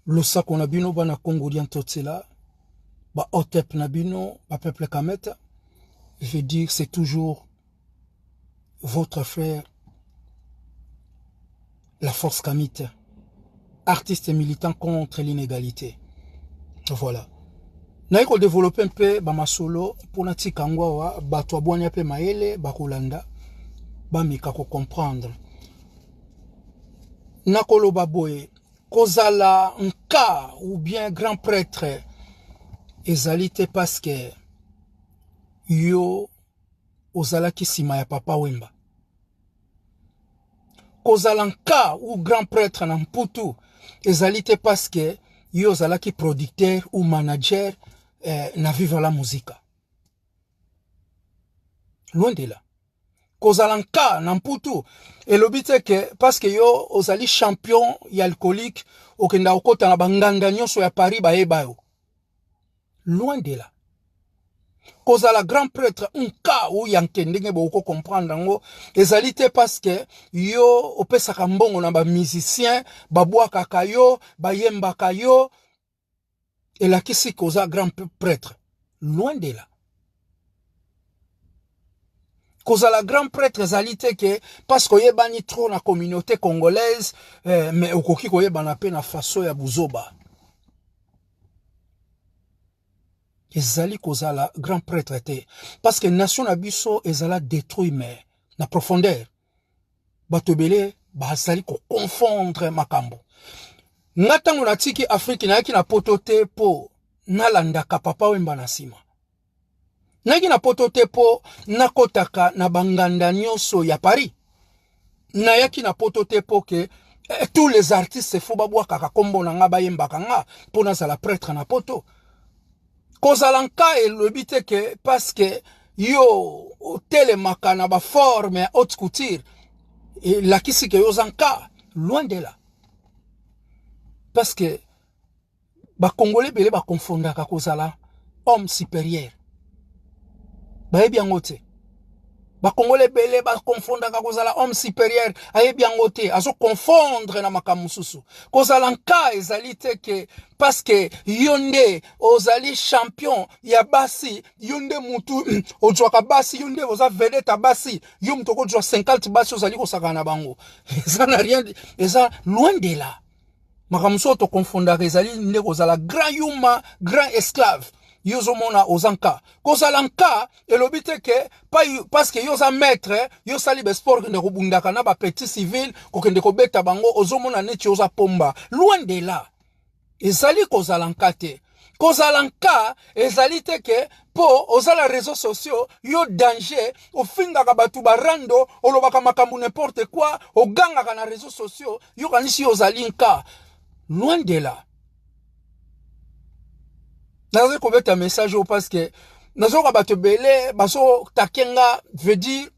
Le sac on a bino bana congolien totsela, ba otep nabino, ba peuple kameta. Je veux dire, c'est toujours votre frère, la force kamite, artiste et militant contre l'inégalité. Voilà. Naiko développer un peu ba masolo pour na tikangwa wa ba to abwanya pe maele ba kolanda ba mika ko comprendre. Nakolo baboye kozala nka ou bien grand prêtre ezalite parce que yo ozala kisima ya papa Wemba. Kozala nka ou grand prêtre na mputu ezalite parce que yo ozala ki producteur ou manager na viva la musique. Loin de là. Kozala nka na mputu elobite que parce que yo ozali champion ya alcoolique okenda okota na banganga nyonso ya Paris bayeba yo. Loin de là. Kozala grand prêtre nka ou yankendenge boko comprendre ngo ezalite parce que yo opesaka mbongo na ba musicien babwaka kayo bayemba kayo elakisi koza grand prêtre. Loin de là. Kozala grand prêtre ezalite que parce que yebani trop na communauté congolaise mais okoki koyebana pe na faso ya buzoba. Ezali kozala grand prêtre te parce que nation na biso ezala détruit mais na profondeur batobele bazali ko confondre makambo ngatango na tiki Afrique na yaki na potote po nalandaka papa Wemba na sima naki na potote po nakotaka na banganda nyonso ya Paris na yaki na potote po ke tous les artistes se fo babwaka kombo na nga bayembaka nga po nazala prêtre na poto. Kozalanka elobite que parce que yo telemaka na ba forme haute couture et la kisi que yo zanka loin de là parce que ba congolais belé ba confondaka kozala homme supérieur ba bien ngote ba congolais belé ba confondaka kozala homme supérieur aye bien ngote azo confondre na makamususu kozalanka ezalite que parce que yonde ozali champion ya basi yonde mutu ojwaka basi yonde oza vedette basi yo mutoko jwa 50 basi ozali kosaka na bango ça n'a rien eza loin de là makamuso to confondaka ezali nde kozala grand yuma grand esclave yozo mona ozanka kozalanka elobite ke parce que yoza maître yo sali be sport ne kobundaka na ba petit civil kokende ko beta bango ozomona neti yoza pomba loin de là ezali kozalanka te kozalanka ezali te ke po ozala réseaux sociaux yo danger ofingaka batu barando olobaka makambu n'importe quoi ogangaka na réseaux sociaux yo kanisi ozali nka loin de là. Nazo kobeta message parce que nazo kabato belé baso takenga veut dire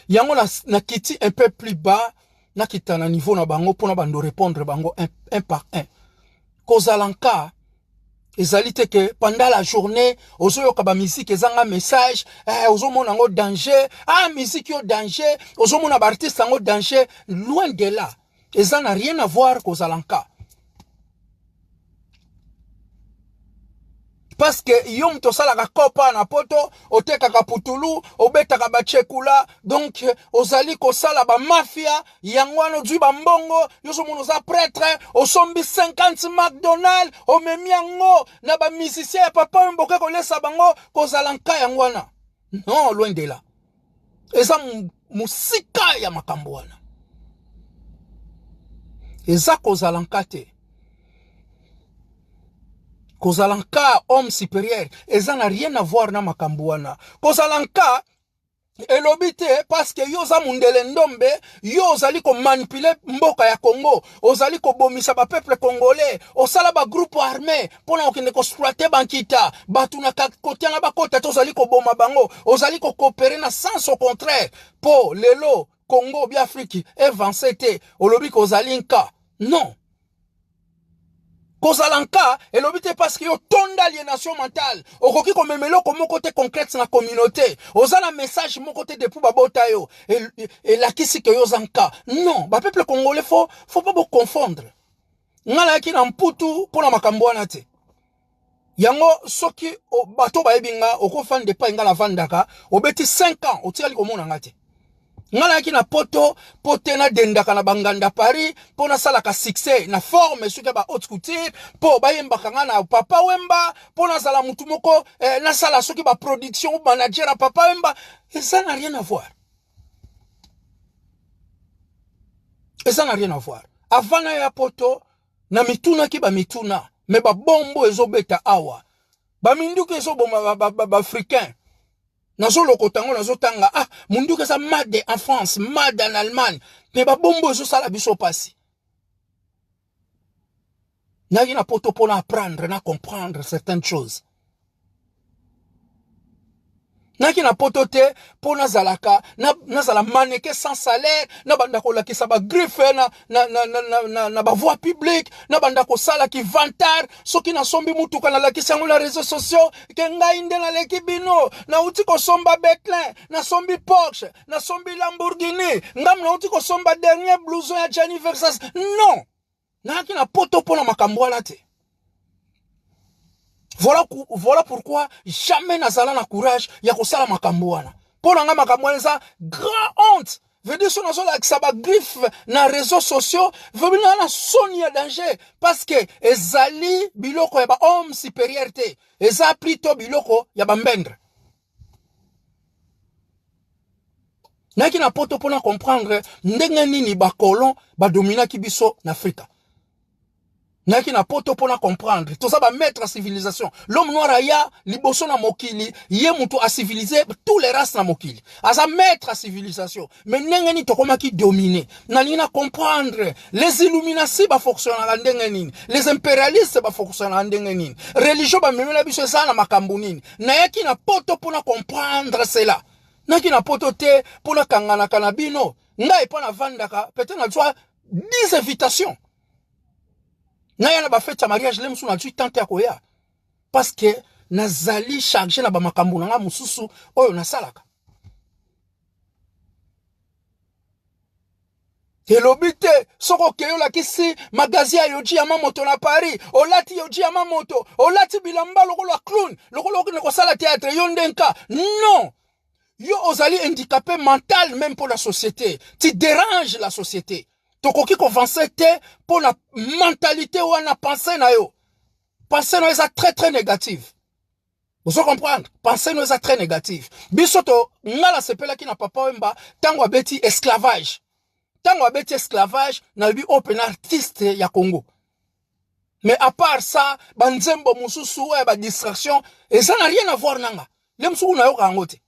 yango na kiti un peu plus bas na kita na niveau na bango pona bando répondre bango un par un. Kozalanka ezalite que pendant la journée ozo yoka ba musique ezanga message ozo mona ngo danger musique yo danger ozo mona ba artiste ngo danger loin de là. Et ça n'a rien à voir kozalanka. Parce que yom to sala ka kopa na poto oteka ka putulu obeta ka bachekula donc ozali ko sala ba mafia yangwano dwi ba mbongo yoso mono za prêtre osombi 50 McDonald o memiango na ba musicien ya papa mboka ko lesa bango ko zalanka yangwana non loin de là eza musika ya makambo wana eza ko zalanka te kozalanka homme supérieur et ça n'a rien à voir na makambuana kozalanka elobite parce que yoza mundele ndombe yozali ko manipuler mboka ya Congo ozali ko bomisa ba peuple congolais osala ba groupe armé pona okende ko exploiter bankita batu na kotia na bakota tozali ko boma bango ozali ko coopérer na sens au contraire po lelo Congo bi Afrique avancé te olobi kozali nka non. Kozalanka elobite parce que yo tonda aliénation mentale okoki ko memelo ko mon côté concret na communauté ozala message mon côté depuis babota yo et la kisi que yo zanka non ba peuple congolais faut pas confondre ngala ki na mputu pona makambo wana te. Yango soki bato baebinga okofande pa ngala vandaka obeti 5 ans otiali komona ngate. Ngala ki na poto pote na dendaka na banganda Paris pona salaka succès na forme soki ba haute couture po bayemba kanga na papa wemba pona sala mutu moko na sala soki ba production ou manager à papa wemba, et ça n'a rien à voir. Et ça n'a rien à voir. Avant na ya poto na mituna ki ba mituna mais ba bombo ezobeta awa. Ba minduki ezoboma ba africain. Nazo lokotango nazo tanga munduki sa mad en France, mad en Allemagne. Mais ba bombo ezo sala biso pasi. Na yina poto pour apprendre na comprendre certaines choses. Naki na potote pour nazalaka nazala maneke sans salaire na banda ko lakisa ba griffe na ba voie publique na banda ko sala ki vantar soki na sombi mutuka na lakisa ngula réseaux sociaux ke ngai nde na leki bino na uti ko somba Bentley na sombi Porsche na sombi Lamborghini ngam na uti ko somba dernier blouson ya Gianni Versace. Non, naki na poto pona makambo ala te. Voilà pourquoi jamais nazala na courage ya kosala makambo wana. Pona nga makambo wana ça grand honte. Veut dire son azola ki saba griffe na réseaux sociaux, veut dire na soni ya danger parce que ezali biloko ya ba homme supériorité. Eza plutôt biloko ya ba mbendre. Naki na poto pona comprendre ndenge nini ba colon ba domina ki biso na Afrika. Naki na poto pona comprendre tout ça ba mettre la civilisation. L'homme noir aya liboso na mokili ye mutu a civilisé tous les races na mokili asa mettre la civilisation mais ndenge ni tokoma ki dominer na lina comprendre les illuminati ba fonctionner na ndenge nini, les impérialistes ba fonctionner na ndenge nini, religion ba memela biso sana makambo nini na yaki na poto pona comprendre cela. Naki na poto te pona kangana kanabino ngai pona vandaka peut-être na toi 10 invitations. Naya na ba fête ya mariage le musu na tu tante ya koya parce que nazali chargé na ba makambo na nga mususu oyo na salaka. Elobite soko keyo la kisi magazia yoji ya mamoto na Paris olati yoji ya mamoto olati bilamba lokolo clown lokolo ko sala théâtre yondenka. Non, yo ozali handicapé mental même pour la société, tu déranges la société. Tokoki konvanse te pour la mentalité ou la pensée na yo. Pensée na eza très négative. Vous comprendre? Pensée na eza très négative. Bisoto ngala sepela ki na papa wemba tango abeti esclavage. Tango abeti esclavage na bi open artiste ya Congo. Mais à part ça, banzembo mususu ou ba distraction, et ça n'a rien à voir nanga. Lemsu na yo kangote.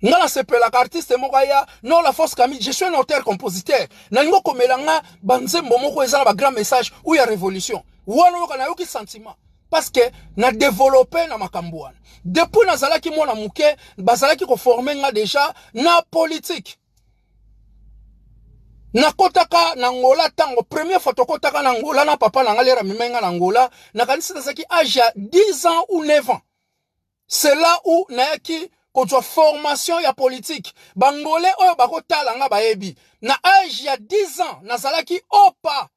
Ngala sepela artiste mokaya non la force Camille, je suis un auteur compositeur. Nalingo komelanga banzembo moko ezala ba grand message ou ya révolution. Wana yo kana yo ki sentiment parce que na développer na makambo wana. Depuis nazalaki mona muke bazalaki ko former nga déjà na politique. Na kotaka na Angola tango première fois tokotaka na Angola na papa na ngalera mimenga na Angola na kanisa nazaki âge ya 10 ans ou 9 ans. C'est là où naaki koto formation ya politique bangolé oyo bakotala nga baebi na âge ya 10 ans nazalaki opa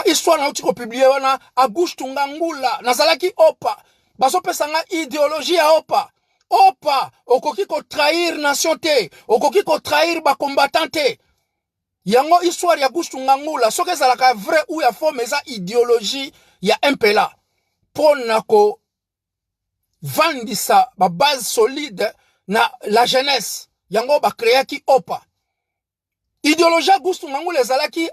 histoire na uti ko publier wana a gauche tungangula nazalaki opa baso pesa nga idéologie ya opa okoki ko trahir nation te okoki ko trahir ba combattant te yango histoire ya gauche tungangula soki ezalaka vrai ou ya faux mais ça idéologie ya MPLA pona ko vandisa ba base solide na la jeunesse yango ba créaki opa idéologie gustu ngangule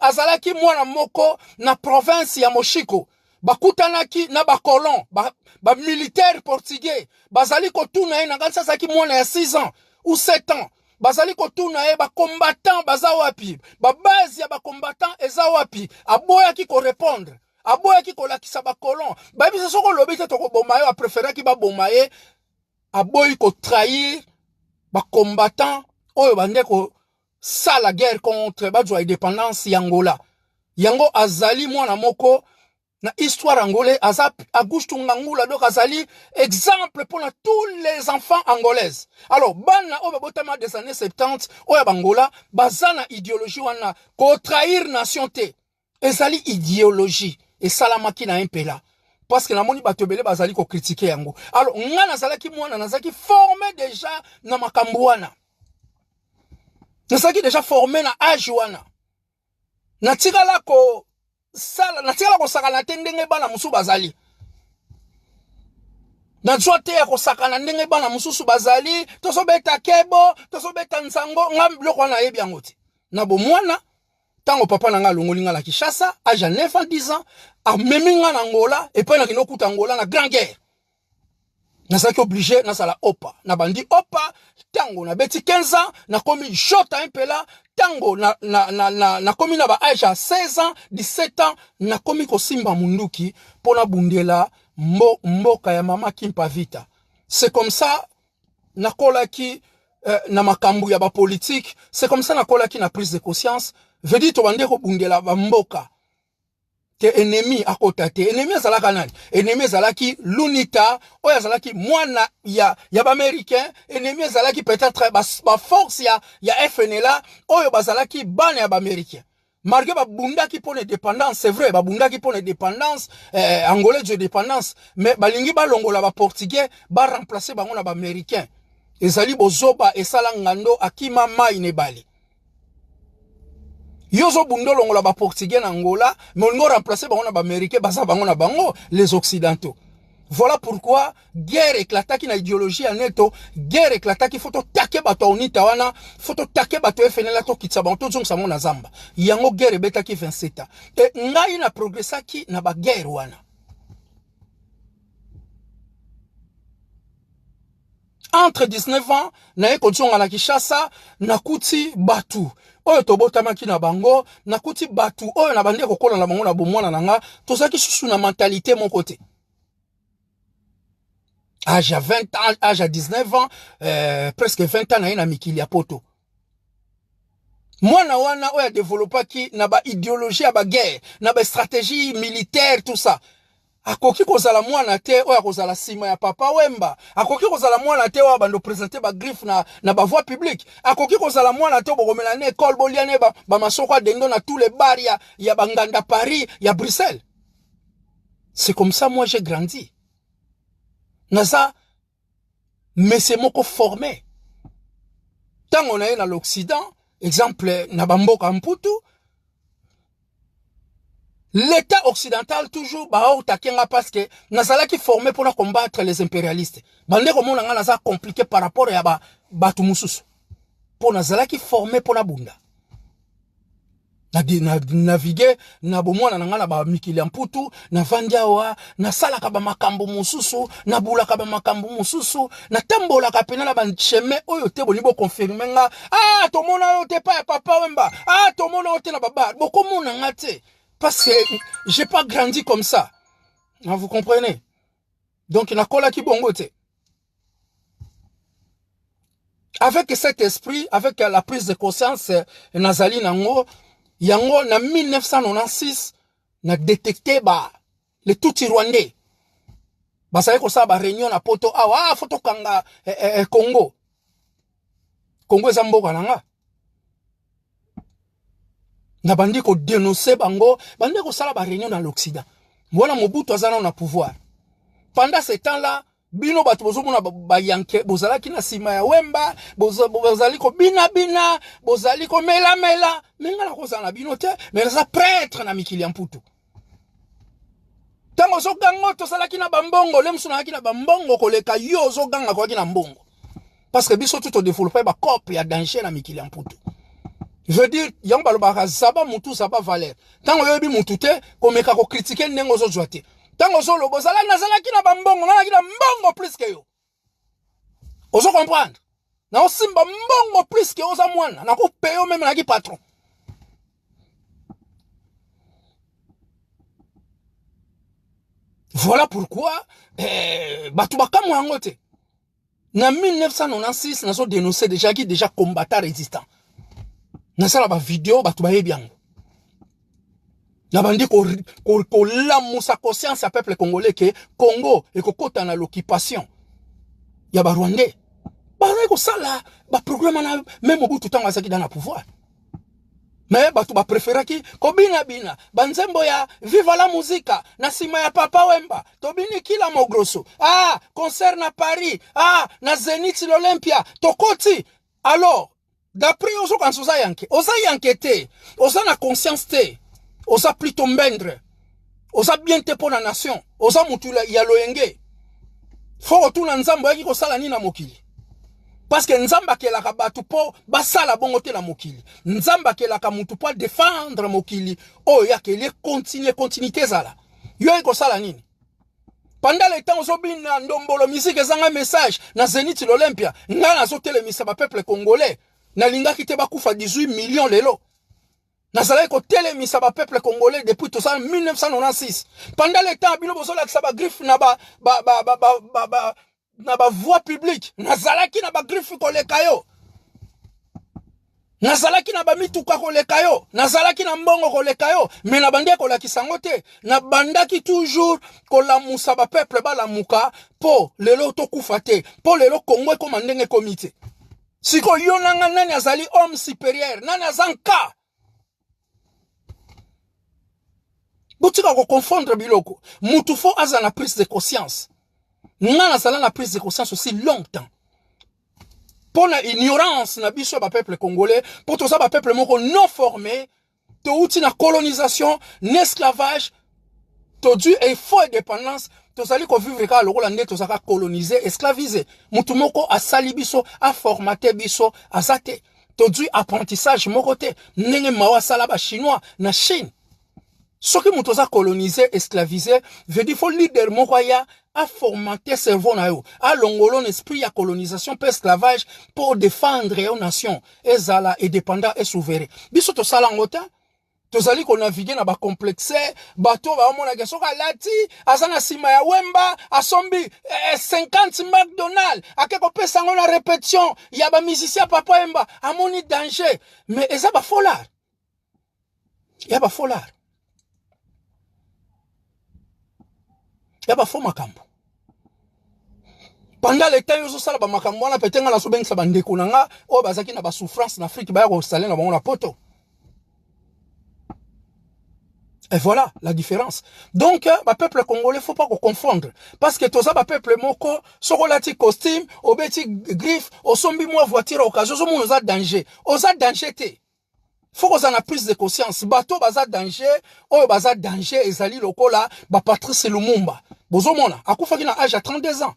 azalaki mwana moko na province ya Moshiko bakutanaki na ba colon ba militaire portugais bazali ko tuna na kanisa saki mwana ya 6 ans ou 7 ans bazali ko tuna ba combattant baza wapi ba base ya ba combattant eza wapi aboya ki ko répondre aboya ki kolakisa ba colon ba biso soko lobi te toko bomaye a préféré ki ba bomaye aboyi ko trahir ba combattant oyo bande ko ça la guerre contre ba joie indépendance ya Angola yango azali mwana moko na histoire angolais azap Auguste Ngangula donc azali exemple pour tous les enfants angolaises. Alors bana o babotama des années 70 oya bangola bazana idéologie wana ko trahir nation te ezali idéologie et salamaki na impela parce que la moni batobele bazali ko critiquer yango. Alors ngana zalaki mwana nazaki formé déjà na makambo wana nazaki déjà formé na âge wana na tigala ko sala na tigala ko sakana tendenge bana musu bazali na jote ya ko sakana ndenge bana mususu bazali toso beta kebo toso beta nsango ngam biloko na yebi yango ti na bo mwana tango papa na nga longoli nga la Kinshasa âge 9 ans 10 ans a memi nga na Angola et puis na kinokuta Angola na grande guerre na saki obligé na sala opa na bandi opa tango na beti 15 ans na komi jota impela tango na komi na ba âge à 16 ans 17 ans na komi ko simba munduki pona bundela mboka ya mama Kimpa Vita. C'est comme ça na kolaki na makambu ya ba politique, c'est comme ça na kolaki na prise de conscience veut dire to bande ko bundela ba mboka que ennemi akota te ennemi azalaka nani ennemi azalaki lunita oyo azalaki mwana ya ba américain ennemi azalaki peut-être ba force ya FNLA oyo bazalaki bana ya ba américain malgré ba bundaki pour l'indépendance c'est vrai ba bundaki pour l'indépendance angolais de dépendance mais balingi ba longola ba portugais ba remplacer bango na ba américain ezali bozoba esala ngando akima mai ne bali yozo bundo longola ba portugais na Angola mais on remplacer bango na ba américain basa bango na bango les occidentaux. Voilà pourquoi guerre éclataki na idéologie ya neto guerre éclataki faut take bato unita wana faut take bato FNL to kitsa bango to sa mona zamba yango guerre betaki 27 ans et ngai na progressaki na ba guerre wana entre 19 ans na ekotsonga na Kinshasa na kuti batu oyo tobotamaki na bango na kuti batu oyo na bande kokola na bango na bomwana nanga tozaki susu na mentalité mon côté âge à 20 ans âge à 19 ans presque 20 ans na mikili ya poto mwana wana oyo développaki na ba idéologie ya ba guerre na ba stratégie militaire tout ça akoki kozala mwana te oya kozala sima ya papa Wemba akoki kozala mwana te oya bando présenter ba griffe na ba voie publique akoki kozala mwana te bokomela na école boliane ba masoko dendo na tous les bars ya banganda Paris ya Bruxelles. C'est comme ça moi j'ai grandi naza mais c'est moko formé tant on est dans l'Occident exemple na bamboka mputu l'État occidental toujours parce que nazala qui formé pour combattre les impérialistes. Bande comme on a naza compliqué par rapport à batu mususu. Pour nazala qui formé pour la bunda. Na naviguer na bomona na ngala ba mikili mputu na vandiawa na sala ka ba makambo mususu na bula ka ba makambo mususu na tambola ka pena la ban chemin oyo te boni bo confirmer nga to mona yo te pa papa Wemba to mona yo te na baba boko mona ngate. Parce que j'ai pas grandi comme ça. Vous comprenez? Donc, il y a kola ki bongote. Avec cet esprit, avec la prise de conscience, Nazali Nango, yango na 1996, na détecté les tout Rwandais. Ça ko sa ba réunion na poto photo kanga Congo. Congo ezamboka nanga. Na bandi ko dénoncer bango bandi ko sala ba réunion dans l'Occident voilà Mobutu azana na pouvoir pendant ce temps là bino batu bozomona ba yanke bozala kina sima ya Wemba bozali ko bina bozali ko mela menga na ko zana bino te mais ça prêtre na mikili ya mputu tango zo gango to sala kina bambongo lemsu na kina bambongo koleka yo zo ganga ko kina mbongo parce que biso tout développer ba copie ya danger na mikili ya mputu. Je veux dire, yang balobaka zaba mutu zaba valeur. Tango yobi mutu te, komeka ko critiquer nengo zo joate. Tango zo lobo zala nazala kina bambongo, na kina mbongo plus que yo. Ozo comprendre? Na osimba mbongo plus que oza mwana, na ko payo même na ki patron. Voilà pourquoi batu bakamu yango te. Na 1996 nazo dénoncer déjà qui déjà combattant résistant. Nasala ba vidéo batu baye biango. Na bandi ko la moussa conscience à peuple congolais que Congo et kokota na l'occupation. Ya ba Rwandais. Ba ko sala ba programme na même au bout tout temps azaki dans le pouvoir. Mais batu ba préférer ki ko bina banzembo ya viva la musica na sima ya Papa Wemba tobini kila mogroso concert na Paris na Zénith l'Olympia tokoti. Alors d'après oso kan soza yanke oza na conscience te oza plutôt mbendre oza bien te pour la nation oza mutula ya loyenge fo tuna nzambo yaki ko sala ni na mokili. Parce que Nzamba ke la kabatu po basala bongo te la mokili. Nzamba ke la kamutu po défendre mokili. Oh ya ke les continuité zala. Yo eko sala nini? Pendant le temps zobina ndombolo musique ezanga message na Zénith l'Olympia. Nga na zo telemisa ba peuple congolais. Na linga kite bakufa 18 millions lelo. Na zala eko telemisa ba peuple congolais depuis tout ça 1996. Pendant le temps bino bozola kisa ba griffe na na ba voie publique nazalaki na ba griffe koleka yo nazalaki na ba mituka koleka yo nazalaki na mbongo koleka yo mais na bande kolakisa ngo te na bandaki toujours kolamusa ba peuple balamuka po lelo tokufa te po lelo Congo ekoma ndenge komite siko yo nanga nani azali homme supérieur nani azanka botika ko confondre biloko mutu fo azana prise de conscience. Nana sala la prise de conscience aussi longtemps. Pour la ignorance na biso ba peuple congolais, pour tout ça ba peuple moko non formé, to outi na colonisation, n'esclavage, to du et faux indépendance, to sali ko vivre ka loko la net to saka coloniser, esclaviser. Mutu moko a sali biso, a formaté biso, a zate. To du apprentissage moko te, nenge mawa sala ba chinois na Chine. Ce qui mutu za coloniser, esclaviser, veut dire faut leader moko ya a formaté cerveau na yo a longolon esprit ya colonisation pe esclavage pour défendre yo nation ezala indépendant et souverain biso to sala ngota to zali ko naviguer na ba complexe bato ba mona ke soka lati azana sima ya Wemba asombi 50 McDonald's akeko pesa ngo na répétition ya ba musicien Papa Wemba amoni danger mais eza ba folar ya ba folar ya ba fo makambo. Pendant le temps yozo sala ba makambo na petenga la sobengisa ba ndeko nanga o bazaki na ba souffrance na Afrique ba ya ko sala na bango na poto. Et voilà la différence. Donc ba peuple congolais faut pas qu'on confondre parce que toza ba peuple moko sokolati costume obeti griffe osombi moi voiture occasion zo mono za danger. Oza danger te. Faut qu'on en a prise de conscience. Bateau baza danger, oh baza danger ezali lokola ba Patrice Lumumba. Bozo mona, akufa ki na âge à 32 ans.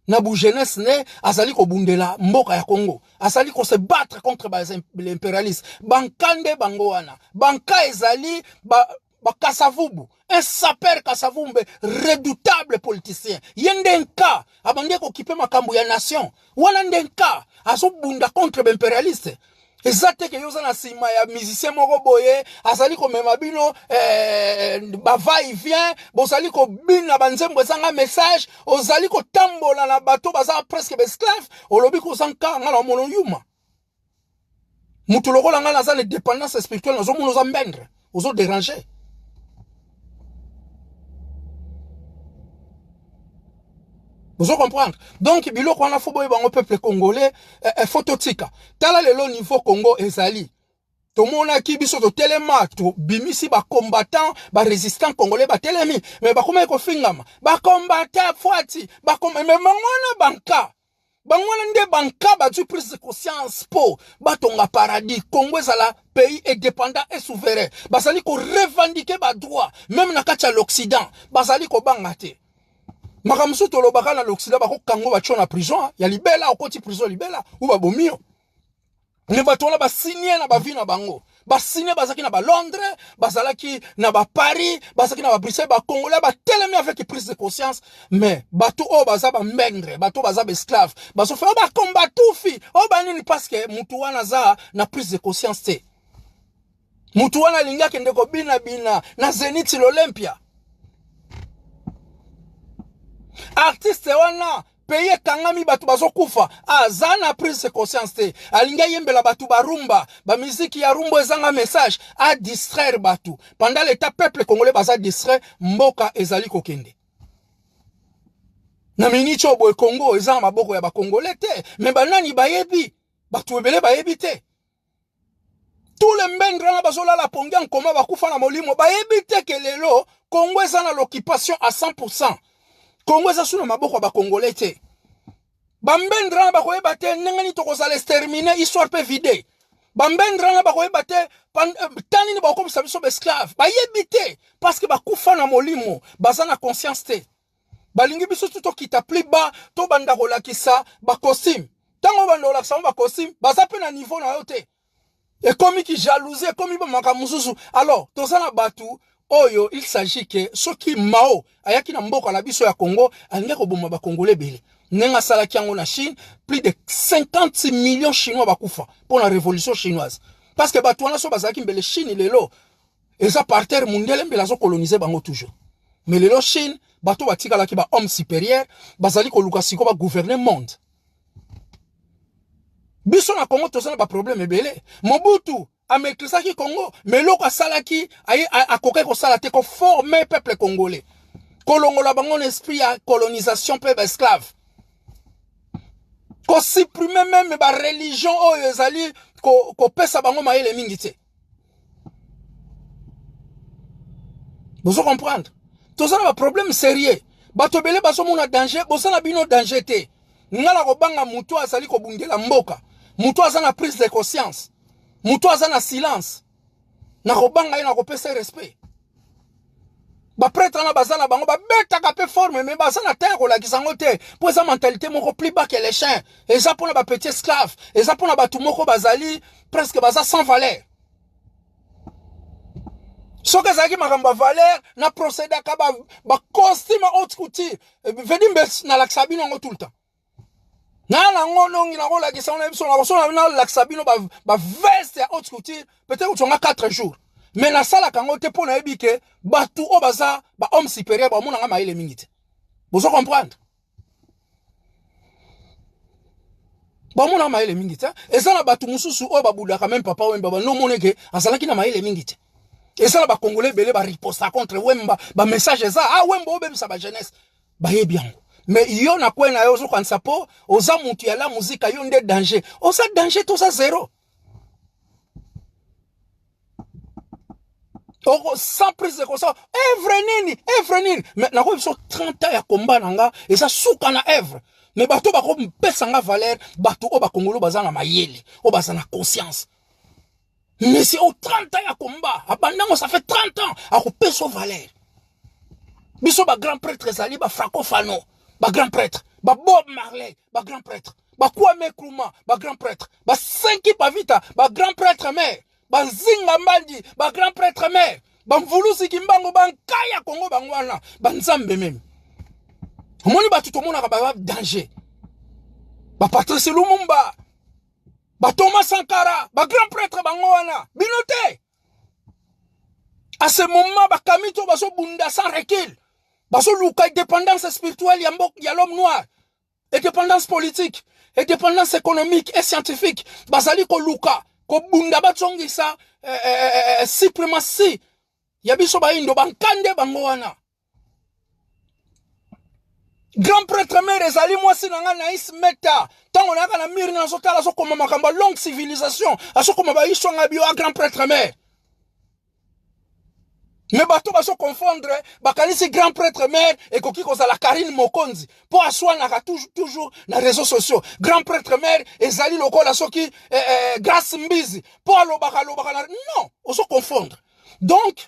Na bu jeunesse ne azali ko bundela mboka ya Congo. Azali ko se battre contre l'impérialisme. Bankande bango wana. Banka ezali ba Kasavubu. Un sapeur Kasavumbe redoutable politicien. Yendenka abande ko kipe makambo ya nation. Wana ndenka azo bunda contre l'impérialiste. Ezate ke yoza na sima ya musicien moko boye azali ko mema bino ba va et vient bozali ko bina banzembo ezanga message ozali ko tambola na bato baza presque esclave olobi ko sanka ngala mono yuma mutu lokola ngala za le dépendance spirituelle nazo mono za mbendre ozo déranger. Vous comprendre? Donc, bilo qu'on a faut boye bango peuple congolais, phototika. Tala le niveau Congo ezali. To mona ki biso to telema to bimisi ba combattant, ba résistant congolais ba telemi. Mais ba koma ko fingama. Ba combattant fwati, ba mais mangona banka. Bangwana nde banka ba tu prise de conscience po ba tonga paradis. Congo ezala pays indépendant et souverain. Ba sali ko revendiquer ba droit, même na kati ya l'Occident. Ba sali ko bangate. Makamsu tolo baka na l'Occident bako kango ba chona prison ya libela okoti prison libela ou ba bomio ne ba tola ba signer na ba vie na bango ba signer bazaki na ba Londres bazalaki na ba Paris bazaki na ba Bruxelles ba Congolais ba telemi avec prise de conscience mais bato o baza ba mengre bato baza ba esclave baso fa ba combattu fi o ba nini parce que mutu wana za na prise de conscience te mutu wana linga kende ko bina na Zénith l'Olympia. Artiste wana pays kangami batu bazo kufa azana prise de conscience te alinga yembela batu barumba ba musique ya rumba ezanga message a distraire batu pendant l'état peuple congolais baza distrait mboka ezali kokende na minicho boy Congo ezanga maboko ya ba congolais te mais banani bayebi batu ebele bayebi te tous les mbendra na bazola la pongi en koma bakufa na molimo bayebi te ke lelo Congo ezana l'occupation à 100%. Congo eza suna maboko ba congolais te bambendra ba koyeba te ndengani tokozala exterminer histoire pe vide bambendra na ba koyeba te tani ni ba ko biso esclave bayebi te parce que bakufa na molimo baza na conscience te balingi biso tout okita plus bas to banda kolakisa ba costume tango banda kolakisa ba costume baza pe na niveau na yo te et comme qui jalousie comme ba makamususu alors tozana batu oyo il s'agit que soki Mao ayaki na mboka na biso ya Congo alinga ko bomba ba congolais bele nenga sala kiango na Chine plus de 50 millions chinois bakufa pour la révolution chinoise parce que batu wana so bazaki mbele Chine lelo eza par terre mondial mbele zo coloniser bango toujours mais lelo Chine batu batika la ki ba homme supérieur bazali ko luka siko ba gouverner monde biso na Congo tozana ba problème ebele Mobutu amekisaki Congo mais loko salaki a koke ko salate ko former peuple congolais kolongola bango esprit ya colonisation peuple esclave ko supprimer même ba religion oyo ezali ko pesa bango maele mingi te vous comprendre tozana ba problème sérieux bato bele baso mona danger bosana bino danger te ngala ko banga mutu azali ko bungela mboka mutu azana prise de conscience mutu azana silence na ko banga ina ko pesa respect ba prêtre na bazana bango ba beta ka pe forme mais bazana terre ko la kisango te pour sa mentalité moko plus bas que les chiens et ça pour na ba petit esclave et ça pour na ba tumoko bazali presque baza sans valeur soka zaki makamba valeur na procéder ka ba costume haute couture vedim na la sabino ngo tout le temps na ngono ngi na ko la kisango na biso na la sabino ba veste ya haute couture peut-être tu nga 4 jours mais na sala kango te pona ebike batu o baza ba homme supérieur ba mona nga maile mingi te vous comprendre ba mona maile mingi te eza na batu mususu o babuda quand même papa wemba ba no moneke azalaki na maile mingi te eza na ba congolais belé ba riposta contre wemba ba message eza wemba o bebisa ba jeunesse ba yebi yango mais yo na kwena yo zo kanisa po oza mutu ya la musique yo nde danger oza danger to ça zéro. Sans prise de conscience, Evre nini. Mais na ko biso 30 ans ya combat nanga et ça souka na Evre. Mais bato ba ko pesa nga valeur, bato o ba Congolo bazana mayele, o bazana conscience. Mais c'est au 30 ans ya combat, abandango ça fait 30 ans a ko pesa valeur. Biso ba grand prêtre ezali ba Franco-Fano, ba grand prêtre, ba Bob Marley, ba grand prêtre, ba Kwame Nkrumah, ba grand prêtre, ba Senki Pavita, ba grand prêtre mère. Banzinga Mbandi, ba grand prêtre mère, Banvulusi Kimbango, Bankaya Congo Bangwana, Banzambe même. Moni ba tout le monde a danger. Ba Patrice Lumumba, ba Thomas Sankara, ba grand prêtre Bangwana, Binote. À ce moment, ba Kamito baso bunda sans recul. Baso luka dépendance spirituelle ya l'homme noir. Et dépendance politique, et dépendance économique et scientifique. Basali ko luka. Ko bunda batsongisa suprématie ya biso ba indo bankande bango wana grand prêtre mère ezali mwasi nanga na ismeta tango naka na miri na sotala so koma makamba longue civilisation aso koma ba iso nga bio grand prêtre mère mais bato baso confondre bakalisi grand prêtre mère et koki kozala Karine Mokonzi pour aswana ka toujours na réseaux sociaux grand prêtre mère ezali lokola soki grâce mbizi pour alobaka non oso confondre donc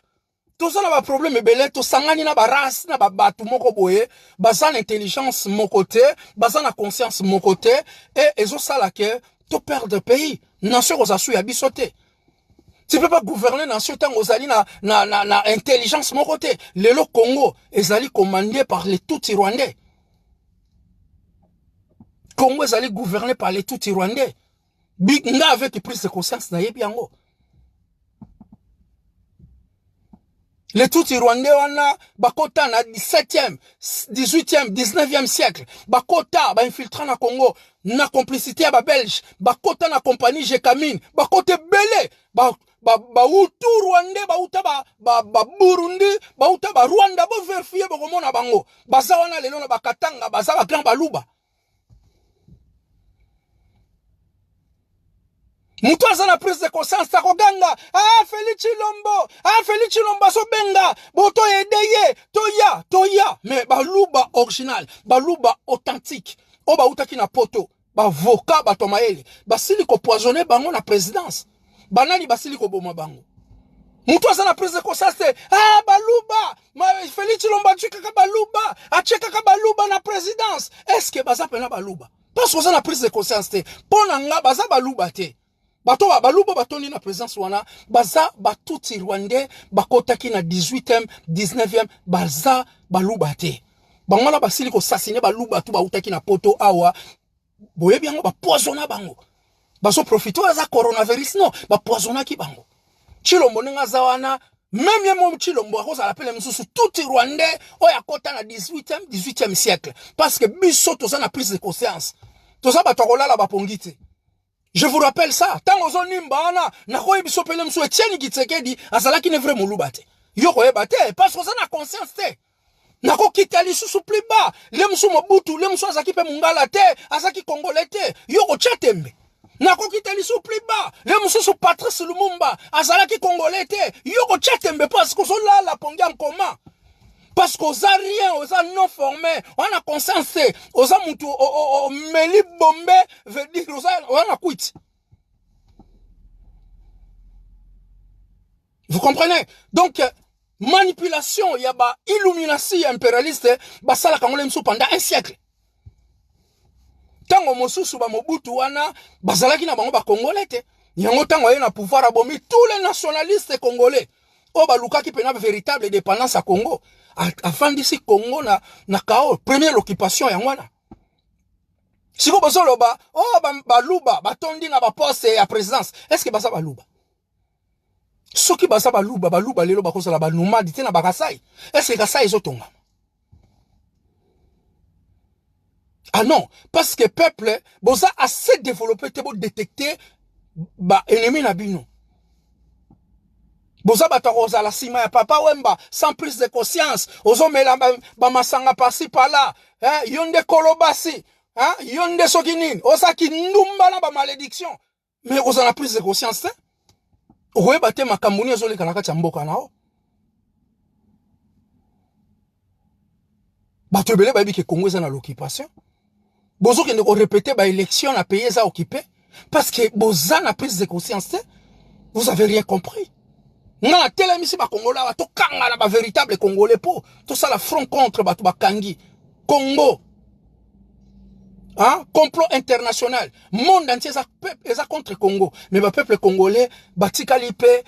tout ça na ba problème ebele to sangani na ba race na ba batu moko boye baza na intelligence mon côté baza na conscience mon côté et ezo sala que to perdre pays nation ozasu ya bisote. Tu peux pas gouverner dans ce temps ozali na intelligence mon côté. Le Congo ezali commandé par les Tutsi rwandais. Congo ezali gouverné par les Tutsi rwandais. Big nga avec prise de conscience na yebi yango. Les tout rwandais wana bakota na 17e, 18e, 19e siècle. Bakota ba infiltrant na Congo na complicité ya ba Belge, bakota na compagnie Jekamine, bakote belé, ba utu rwandais, ba uta ba Burundi, ba uta ba Rwanda bo vérifier ba komona bango. Baza wana lelo na bakatanga, baza ba grand baluba. Mutu aza na prise de conscience ta koganga Félix Chilombo so benga boto edeye toya mais baluba original baluba authentique o ba utaki na poto ba voka ba tomaele basili ko poisonner bango na présidence banani basili ko boma bango mutu aza na prise de conscience baluba Félix Chilombo acheka ka baluba na présidence est-ce que baza pena baluba parce que aza na prise de conscience te pona nga baza baluba te bato baluba batondi na présence wana baza batuti rwandais bakotaki na 18e 19e baza baluba te bangwana basili ko assassiner baluba tu bautaki na poto awa boyebi yango bapoisona bango baso profiter za coronavirus non bapoisona ki bango Chilombo ninga za wana même yemo Chilombo akoza lapele msusu tuti rwandais oya kota na 18e siècle parce que biso toza na prise de conscience toza batokolala bapongite. Je vous rappelle ça. Tant aux onimba na koye biso pele msu Etienne Kitsekedi azalaki ne vrai mulubate. Yo koye bate parce que ça na conscience te. Na ko kitali susu plus bas. Le msu Mobutu, le msu azaki pe mungala te, azaki congolais te. Yo ko chatembe. Na ko kitali susu plus bas. Le msu Patrice Lumumba azalaki congolais te. Yo ko chatembe parce que so la pongi en commun. Parce qu'aux a rien, aux a non formés, on a conscience, aux a moutou, meli bombé, veut dire, on a quitté. Vous comprenez? Donc, manipulation, il y a ba illumination impérialiste, ba sala kangole msou pendant un siècle. Tango mosusu ba Mobutu wana, bazalaki na bango ba congolais te. Yango tango yena pouvoir abomi tous les nationalistes congolais. Oh ba lukaki pena véritable indépendance à Congo. Afin d'ici Congo na kao première occupation ya ngwana. Siko bosolo ba baluba batondi na ba poste ya présidence. Est-ce que basa baluba? Soki basa baluba lelo bakozala ba nomade te na bakasai. Est-ce que kasai ezotonga? Ah non, parce que peuple boza assez développé te bo détecter ba ennemi na bino. Boza bataroza la sima ya papa wemba sans prise de conscience ozo mela ba masanga pasi pala yonde kolobasi yonde sokinine osaki ndumba na ba malédiction mais oza na prise de conscience oye bate makambuni ezoleka na kati ya mboka nao bato ebele bayebi ke Congo eza na l'occupation bozo kende ko répéter ba élection na pays eza occupé parce que boza na prise de conscience vous avez rien compris. Na tele misi ba Kongola to kanga na ba véritable congolais po to ça la front contre ba kangi Congo complot international monde entier ça contre Congo mais ba peuple congolais batikali pe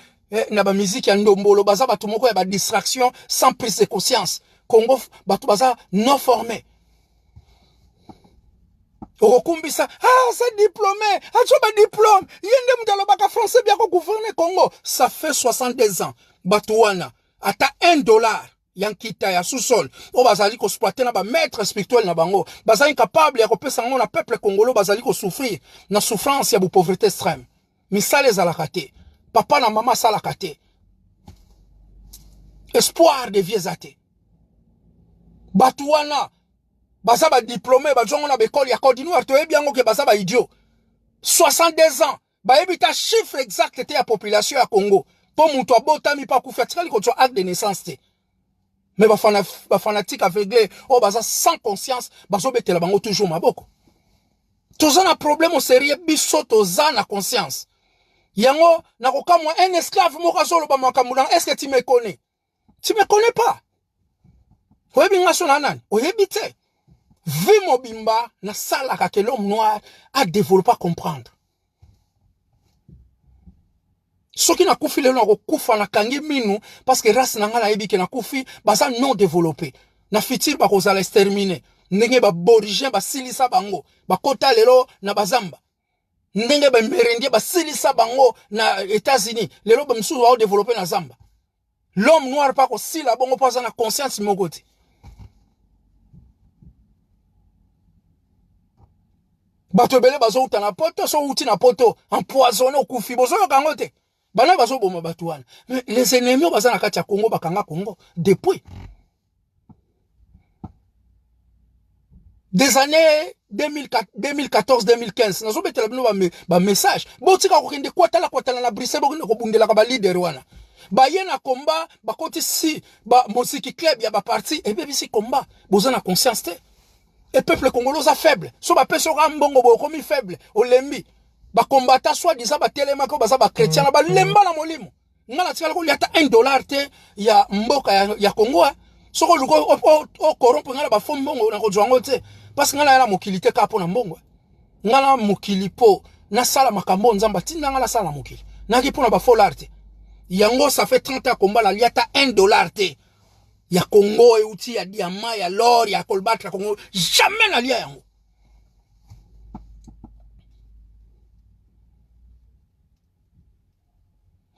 na ba musique ya ndombolo baza ba moko ya ba distraction sans prise de conscience Congo ba baza non formé. Okumbisa c'est diplômé achoba diplôme yende mtalobaka français bien ko gouverner Congo ça fait 62 ans batouana ata $1 yankita ya sous-sol o bazali ko exploiter na ba maître spirituel na bango bazali incapable ya ko pesa ngo na peuple congolais bazali ko souffrir na souffrance ya bu pauvreté extrême misale za la kate papa na mama sala kate espoir de vieux athées batouana baza ba diplômé ba zongo na bekoli ya Côte d'Ivoire to yebi yango ke baza ba idiot 62 ans ba yebita chiffre exact te ya population ya Congo po mutu abotami pa kufa tikali ko acte de naissance te mais ba fanatique aveuglé o baza sans conscience bazo betela bango toujours maboko toza na problème au sérieux biso toza na conscience yango na kokamwa un esclave moko azolo ba makamuna est-ce que tu me connais pas oyebi ngaso na nani oyebi te Vie mobimba na sala que l'homme noir a développé à comprendre. Ce qui n'a koufi le no kufa na kangi minu parce que race na ngala yebi ke na koufi baza non développé. Na fitir ba kozala exterminer. Ndenge ba borigien ba silisa bango, ba kota lelo na bazamba. Ndenge ba merendie ba silisa bango na États-Unis, lelo ba msu wa développer na Zamba. L'homme noir pas aussi là bon pas na conscience mon côté. Bato belé bazo uta na poto so uti na poto empoisonné okufi bozo kangote. Bana bazo boma batouane. Mais les ennemis baza na kati ya Congo bakanga Congo depuis des années 2014-2015 nazo betela bino ba message botika ko kende kwatala na Bruxelles ko bundela ka ba leader wana ba yena combat ba koti si ba musique club ya ba parti et bien si combat boza na conscience te et peuple congolais a faible so ba peso ka mbongo bo komi faible olembi ba combattant soit disant ba telema ko baza ba chrétien ba lemba na molimo ngala tikala ko yata $1 te ya mboka ya Congo soko luko o corrompre ngala ba fo mbongo na ko jwango te parce que ngala mokili te ka pona mbongo ngala mokili po na sala makambo nzamba tinda ngala sala mokili na ki pona ba fo l'arte yango ça fait 30 ans combat la liata $1 te ya Congo et outil ya diamant ya l'or ya colbatre Congo jamais na lia yango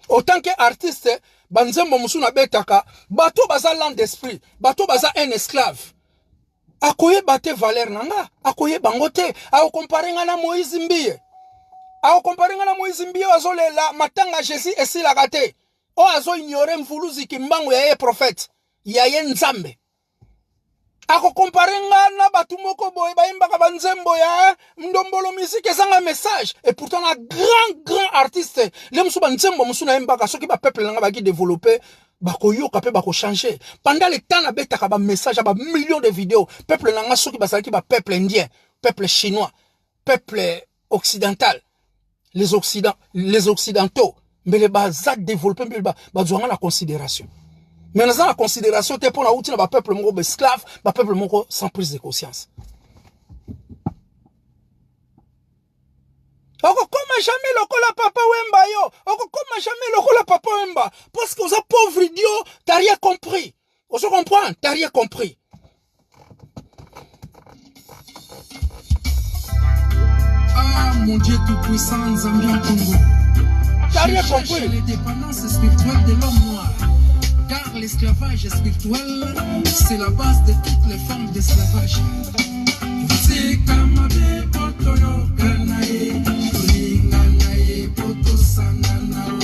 autant que artiste banzembo musuna betaka bato baza land d'esprit bato baza un esclave akoye bate valeur nanga akoye bangote ao comparer nga na Moïse Mbie ao comparer nga na Moïse Mbie azolela matanga Jésus esila kate o azo ignorer mvuluzi kimbango ya ye prophète ya ye nzambe ako comparer nga na batu moko boye bayimbaka banzembo ya ndombolo musique ezanga message et pourtant un grand artiste le musu banzembo musu na yimbaka soki ba peuple nanga baki développer bako yoka pe bako changer pendant le temps na betaka ba message ba millions de vidéos peuple nanga soki basaki ba peuple indien peuple chinois peuple occidental les occidentaux mais les baza développer mais ba zwanga la considération mais dans la considération te pour la outil na ba peuple moko esclave ba peuple moko sans prise de conscience. Oko koma jamais lokola papa wemba yo oko koma jamais lokola papa wemba parce que vous êtes pauvre idiot t'as rien compris on se comprend t'as rien compris. Ah mon Dieu tout puissant Zambia Congo t'as rien compris les dépendances spirituelles de l'homme noir. Car l'esclavage spirituel, c'est la base de toutes les formes d'esclavage. C'est comme des potoyo kanae, tulinganae poto sananao.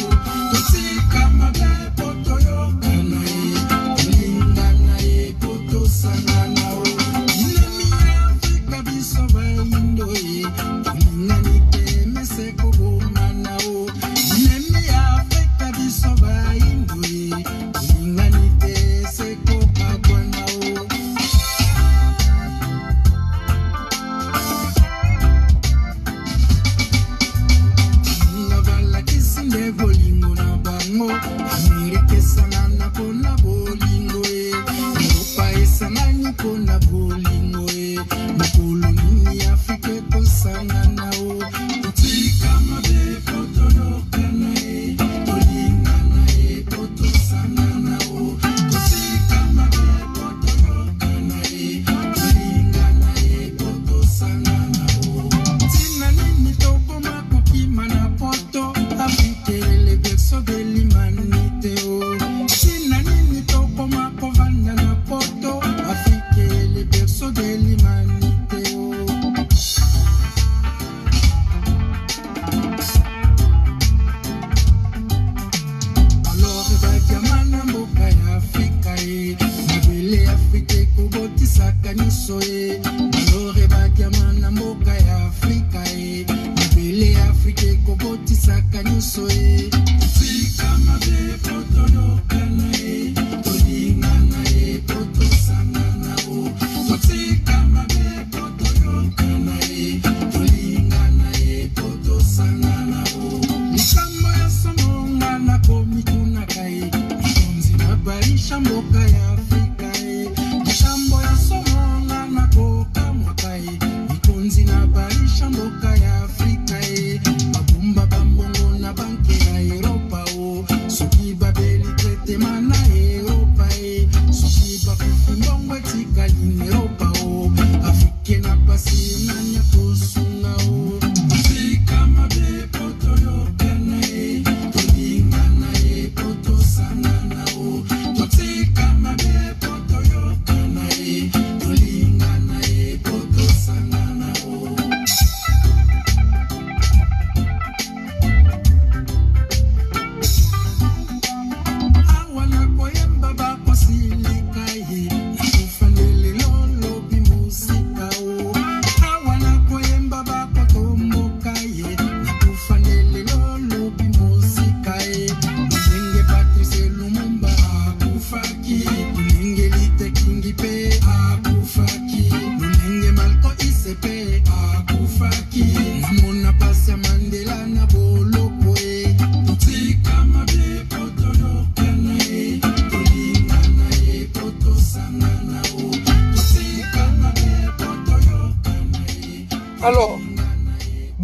C'est comme des potoyo kanae, tulinganae poto sananao. Nemi Afrika biso ba indoe, tulinganite meseko bomanao. Nemi Afrika biso ba indoe. Soki babeli trete mana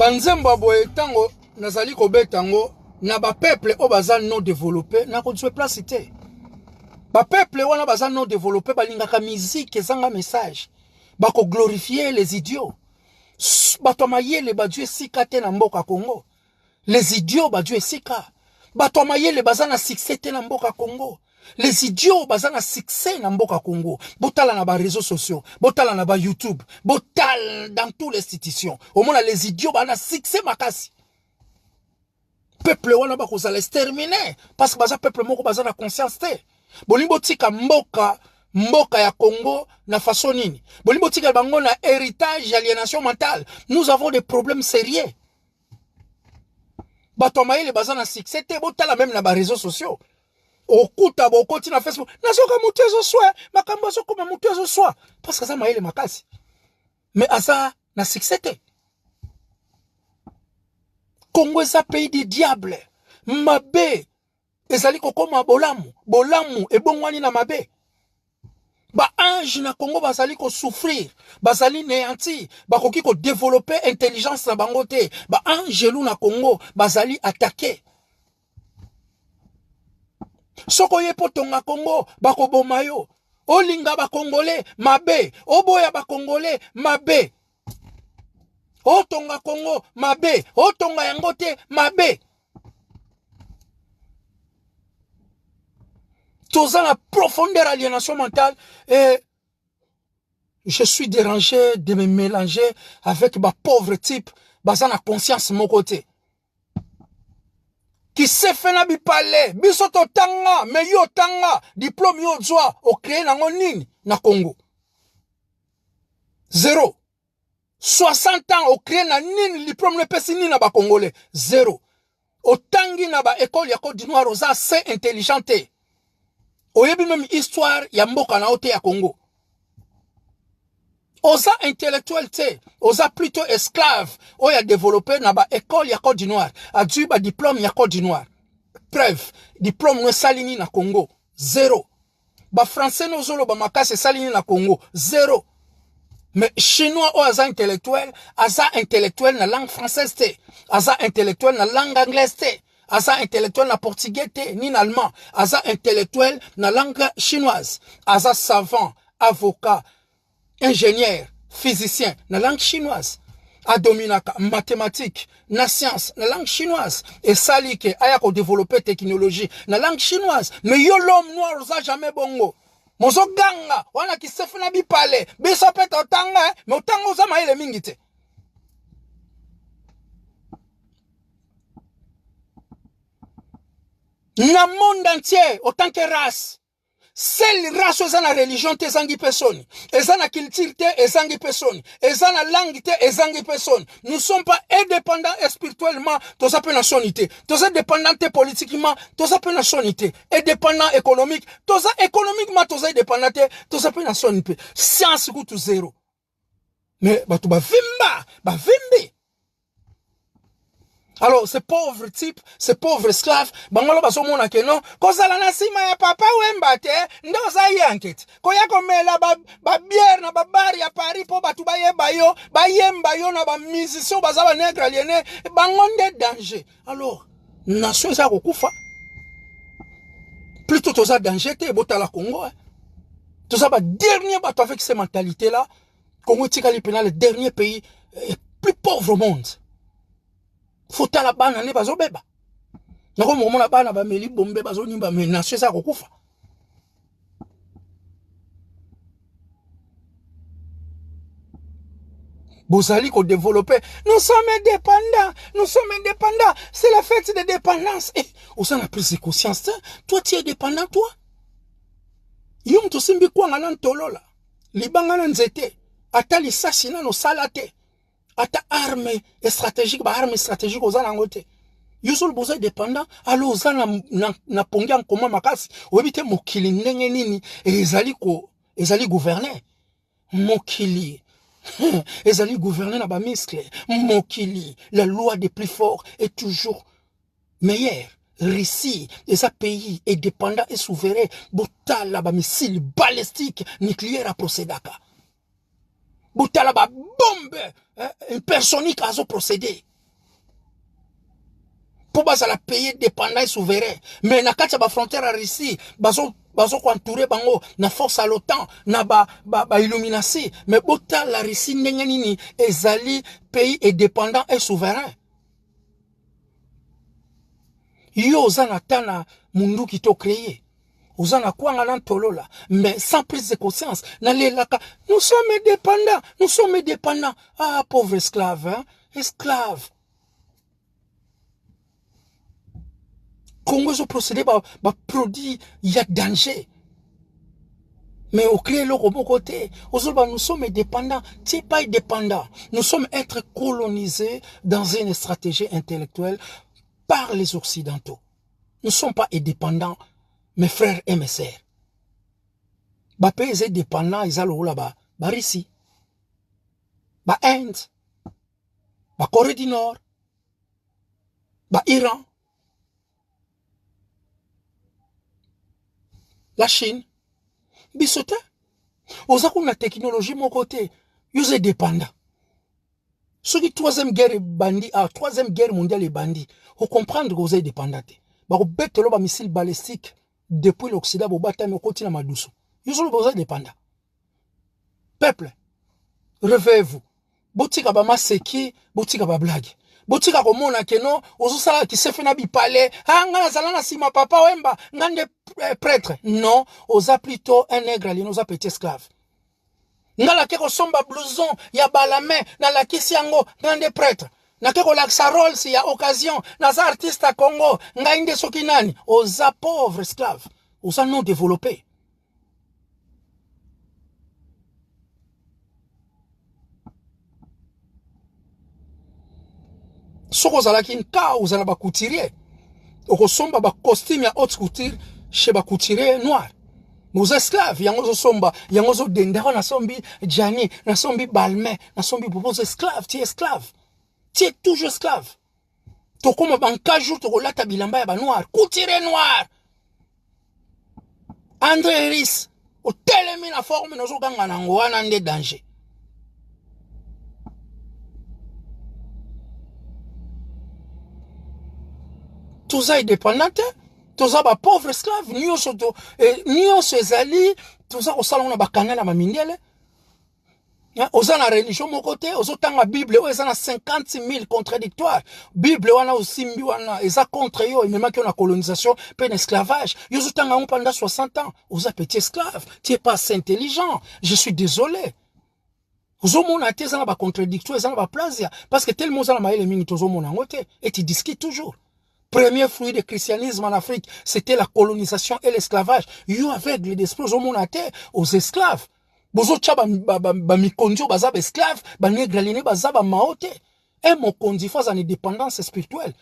banzembo boye tango nazali kobetango na ba peuple o baza non développé na ko place te. Ba peuple wana baza non développé balingaka musique ezanga message. Bako glorifier les idiots. Bato mayele ba Dieu sika te na mboka Congo. Les idiots ba Dieu sika. Bato mayele baza na succès te na mboka Congo. Les idiots baza na succès na mboka Congo. Botala na ba réseaux sociaux, botala na ba YouTube, botala dans toutes les institutions. Au moins les idiots baza na succès makasi. Peuple wana ba kozala exterminer parce que baza peuple moko baza na conscience te. Bolimbo tika mboka ya Congo na façon nini. Bolimbo tika bango na héritage aliénation mentale. Nous avons des problèmes sérieux. Bato mayele baza na succès te botala même na ba réseaux sociaux. Okuta bokoti na Facebook nasoka mutu ezoswa makambo azokoma mutu ezoswa parce que ça mayele makasi mais asa na succès te. Congo eza pays du diable mabe ezali kokoma bolamu ebongwani na mabe ba ange na Congo bazali ko souffrir bazali néanti bakoki ko développer intelligence na bango te ba angelu na Congo bazali attaquer. Soko ye potonga Congo bako bomayo olinga ba Congolais mabe oboya ba Congolais mabe otonga Congo mabe otonga yango te mabe. Toza la profondeur aliénation mentale et je suis dérangé de me mélanger avec ma pauvre type baza na conscience mon côté. Qui se fait na bipale, bisoto tanga, me yo tanga, diplôme yo zwa, o créé nango nini na Congo. 0. 60 ans, o créé na nini, diplôme ne pesi nini na ba Congolais. 0. O tangi na ba école ya Côte d'Ivoire, oza assez intelligente. O yebi même histoire ya mboka na ote ya Congo. Oza intellectuel te, oza plutôt esclave, oya développé na ba école ya Côte d'Ivoire, a dû ba diplôme ya Côte d'Ivoire. Preuve, diplôme no salini na Congo, 0. Ba français no zolo ba makase salini na Congo, 0. Mais chinois o aza intellectuel na langue française te, aza intellectuel na langue anglaise te, aza intellectuel na portugais te, ni na allemand, aza intellectuel na langue chinoise, aza savant, avocat, ingénieur, physicien, na langue chinoise. A dominaka, mathématiques, na science, na langue chinoise. Et sali ke aya ko développer technologie, na langue chinoise. Mais yo l'homme noir, oza jamais bongo. Mozo ganga, wana ki sefu na bi pale. Biso pete otanga, mais otanga oza maele mingite. Na monde entier, autant que race. Seule race eza na religion te ezangi personne. Eza na culture te ezangi personne. Eza na langue te ezangi personne. Nous ne sommes pas indépendants spirituellement, toza pe nationalité. Toza dépendants politiquement, toza pe nationalité. Indépendant économique, toza économiquement toza indépendant te, toza pe nationalité. Science kutu 0. Mais batu ba vimbi. Alors, ce pauvre type, ce pauvre esclave, bangolo baso mona ke non, kozala na sima ya papa wemba te, ndoza yanket. Koya komela ba bière na ba bar ya Paris po batu bayemba yo na ba musicien baza ba nègre aliéné, bangonde danger. Alors, nation eza kokufa. Plutôt toza danger te botala Congo. Toza ba dernier bato avec ces mentalités là, Congo tikali pena le dernier pays plus pauvre au monde. Fota la bana ne bazo beba. Nako momona bana ba meli bombe bazo nyimba mais nation ça kokufa. Bozali ko développer. Nous sommes indépendants. C'est la fête de dépendance. Eh, on s'en a pris conscience. Toi tu es dépendant toi. Yom to simbi kwa ngana ntolola. Libanga na nzete. Ata lisasi na no salate. Ata arme stratégique, ba arme stratégique aux anangote. Yusol boza dépendant, alors aux na pongi en commun makasi. Webite mokili ndenge nini, ezali gouverner. Mokili. Ezali gouverner na ba miscle. Mokili. La loi des plus forts est toujours meilleure. Russie, et sa pays est dépendant et souverain. Botala ba missile balistique nucléaire à procédaka. Botala ba bombe impersonique à zo procédé. pour la pays dépendant et souverain. Mais na kacha ba frontière à Russie, bazo entouré bango na force à l'OTAN, na ba illumination. Mais bota la Russie nengenini ezali pays indépendant et souverain. Yo ozana tana mundu qui to créé. Ozana kwanga nan tolola, mais sans prise de conscience. Nous sommes indépendants, nous sommes indépendants. Ah, pauvre esclave, hein? Esclave. Congo, ce procédé, produit, il y a danger. Mais au clé, le bon côté, nous sommes indépendants. Tu n'es pas indépendant. Nous sommes être colonisés dans une stratégie intellectuelle par les Occidentaux. Nous ne sommes pas indépendants, mes frères et mes sœurs. Les pays indépendants, ils ont là-bas, Russie, Inde, Corée du Nord, Iran, la Chine, bisote, aux accords de technologie, mon côté, ils sont dépendants. Ceux qui troisième guerre mondiale est bandit, vous comprenez que vous êtes dépendants. Vous bêtez le missile balistique depuis l'Occident, vous battez au côté de Madoussou. Ils sont dépendants. Peuple, réveillez-vous. Botika ba maseki, botika ba blague. Botika komona keno, ozosala ki se fait na bipale, nga nazala na sima papa wemba, ngande prêtre. Non, oza plutôt un nègre ali, oza petit esclave. Ngala keko somba blouson, ya balame, na la kisi yango, ngande prêtre. Na keko laksa rôle si ya occasion, naza artiste à Congo, ngainde soki nani, oza pauvre esclave, oza non développé. Soko zalaki nka uzala ba couturier. Oko somba ba costume ya haute couture chez ba couturier noir. Nous esclaves, yango zo somba, yango zo dendero na sombi Gianni, na sombi Balmain, na sombi Bobo esclave, tu es esclave. Tu es toujours esclave. To koma banka jour to lata bilamba ya ba noir, couturier noir. André Riss, o telemi na forme no zo ganga na ngwana nde danger. Tous les dépendants, tous les pauvres esclaves, nous ezali, tous les salon na bakana na mamindele. Oza na religion mon côté, ozo tanga Bible, oza na 50 000 contradictoires. Bible wana osimbi wana, eza contre yo, même que la colonisation, peine esclavage. Yo tanga on pendant 60 ans, oza petit esclave, tu es pas assez intelligent. Je suis désolé. Ozo mona te za na ba contradictoire, za na ba plasia, parce que tellement za na maele mingi tozo mona ngote, et tu disques toujours. Premier fruit du christianisme en Afrique, c'était la colonisation et l'esclavage. Yo aveugle d'esprit aux esclaves. Bozo tchaba ba mikonjo bazaba esclave, ba negraline bazaba maote. Et mon kondi faut en indépendance spirituelle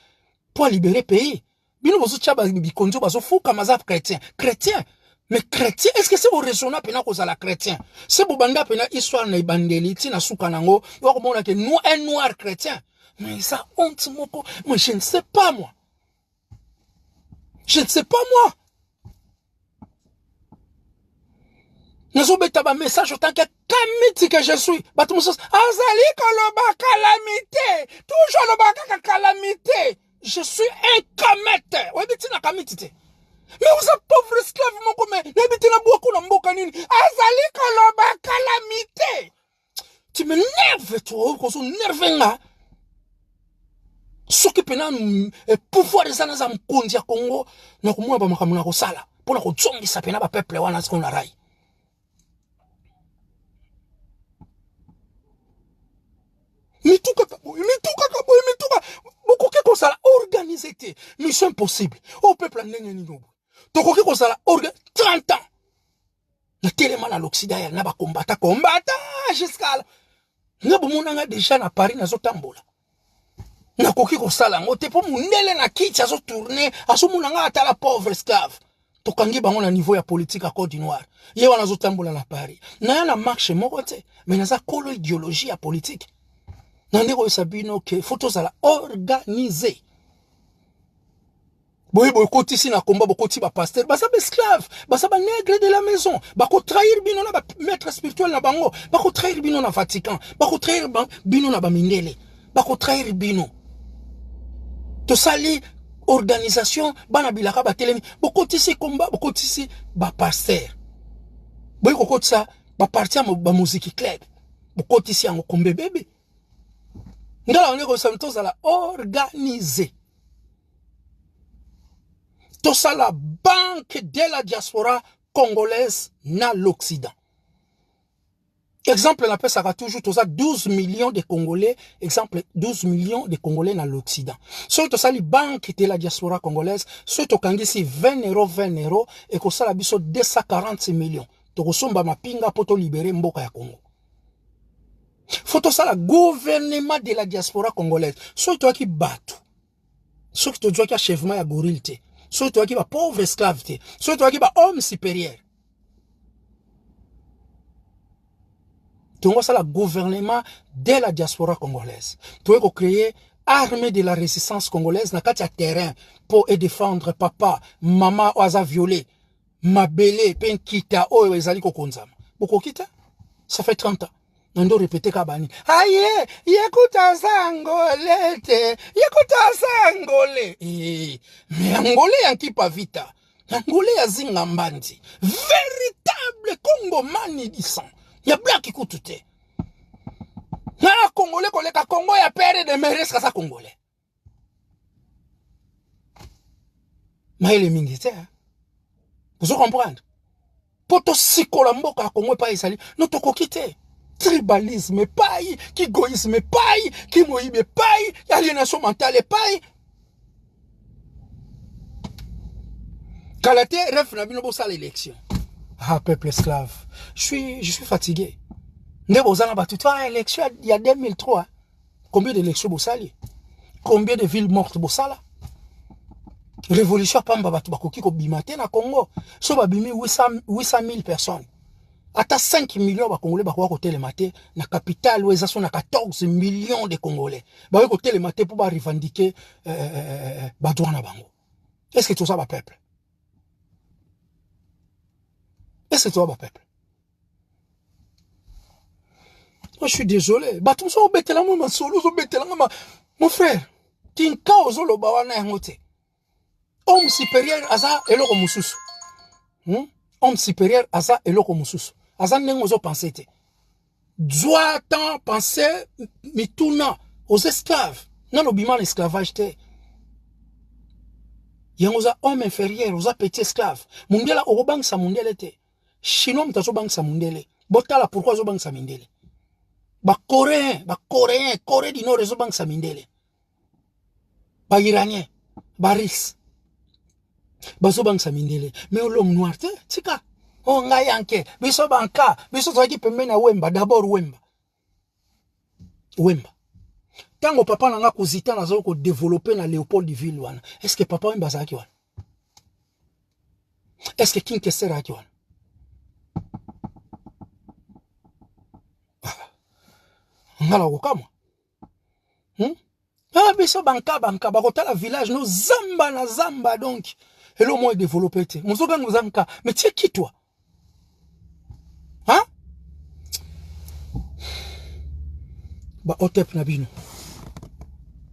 pour libérer pays. Bino bozo tchaba mikonjo bazo fou kamazab chrétien. Chrétien. Mais chrétien, est-ce que c'est vous raisonnable pena cause la chrétien? C'est vous banda pena histoire na ibandeli tina sukanango, wa komona que nous un noir chrétien. Mais ça honte moko, moi je ne sais pas moi. Je ne sais pas moi. Nous avons un message autant que calamité que je suis. Azali koloba calamité. Toujours le calamité. Je suis un kamete. Oui, mais tu n'as calamité. Mais vous êtes pauvre esclave, mon commun. N'habitez na beaucoup na mboka nini. Azali koloba calamité. Tu m'énerves, toi. Qu'on s'en nerve, ce qui peut pouvoir des années à me Congo, nous avons un peu de sala pour la consomme qui s'appelle un peuple wana qu'on a raille. Mituka, beaucoup qui ça organisé, mission impossible. Au peuple n'engagé nous. Donc qui ça 30 ans. Le téléman à l'Occident, il n'a pas combattu jusqu'à là. Nous avons déjà à Paris dans Zotambola. Na koki ko sala ngote po munele na kiti azo tourner aso munanga ata la pauvre esclave to kangi bango na niveau ya politique à Côte d'Ivoire ye wana zo tambola na Paris na ya na marche moko te mais na za kolo idéologie ya politique na ndeko sabino ke photo sala organisé boy koti si na combat bokoti ba pasteur ba sa esclave ba sa nègre de la maison ba ko trahir bino na ba maître spirituel na bango ba ko trahir bino na Vatican ba ko trahir bino na ba mindele ba ko trahir bino to sali organisation bana bilaka ba telemi bokotisi combat bokotisi ba pasteur boy kokotisa ba partir ba musique club bokotisi yango kombe bébé ngala on ko santos la organiser tout ça la banque de la diaspora congolaise na l'Occident. Exemple, on appelle ça toujours tout ça 12 millions de Congolais. Exemple, 12 millions de Congolais dans l'Occident. Surtout ça, les banques de la diaspora congolaise, surtout quand ici 20 €, et que ça, la biso 240 millions. Donc, on ma pinga pour libérer Mboka ya Congo. Faut tout ça, la gouvernement de la diaspora congolaise. Surtout qui battu. Surtout qui achèvement ya gorilité. Surtout qui va pauvre esclave. Surtout qui va homme supérieur. Donc, ça, le gouvernement de la diaspora congolaise. Tu veux créer armée de la résistance congolaise na kati ya terrain pour défendre papa, maman, oaza violé, mabele, pen kita, oyo ezali kokonzama. Boko kita? Ça fait 30 ans. Nando répéter kabani. Aye, yekuta sangolete, yekuta sangole. Mais angolais yanki pa vita. Angolais ya zinga mbandi. Véritable Congomani du sang. Ya black ikutu te. Na Congolais koleka Congo ya pere de meres kasa Congolais. Maïle mingi te. Vous comprendre? Poto sikola mboka Congo pa isali. No toko kite. Tribalisme paille, kigoïsme paille, kimoïbe paille, aliénation mentale paille. Kalate ref na bino bosa l'élection. Ah, peuple esclave. Je suis fatigué. Ne bozana batu toi élection il y a 2003. Combien d'élections bosali? Combien de villes mortes bosala? Révolution pamba batu bakoki ko bimate na Congo. So babimi 800 000 personnes. Ata 5 millions de Congolais bakoki ko télémater na capitale où ils sont à 14 millions de Congolais. Bakoki ko télémater pour ba revendiquer ba droit na bango. Est-ce que tout ça va peuple? Est-ce que toi, ma peuple? Moi, je suis désolé. Bah, tout ça, mon frère, tinka ozolo bawana yangote. Homme supérieur, aza, eloko mususu. Homme supérieur, aza, eloko mususu. Aza, nengozo pensé te. Doit-on penser, mituna, aux esclaves? Non, l'obiment l'esclavage te. Yangoza, homme inférieur, oza petit esclave. Mundela, orobang sa mundele te. Chinois mtazo bang sa mundele. Botala pourquoi zo bang sa mindele. Ba coréen, Corée du Nord zo bang sa mindele. Ba iranien, ba russe. Ba zo bang sa mindele. Mais l'homme noir te, tika. Oh nga yanke, biso banka, biso zaki pembeni Wemba, d'abord Wemba. Wemba. Tango papa nanga kozita na zo ko développer na Léopold du Ville wana. Est-ce que papa Wemba zaki wana? Est-ce que King Kessera zaki wana? Ngala kokama. Ah, biso banka, bakota la village, no zamba na zamba, donc. Et le moins développé, te. Mozoga nous anka. Mais tu es qui, toi? Hein? Ba, otep nabino.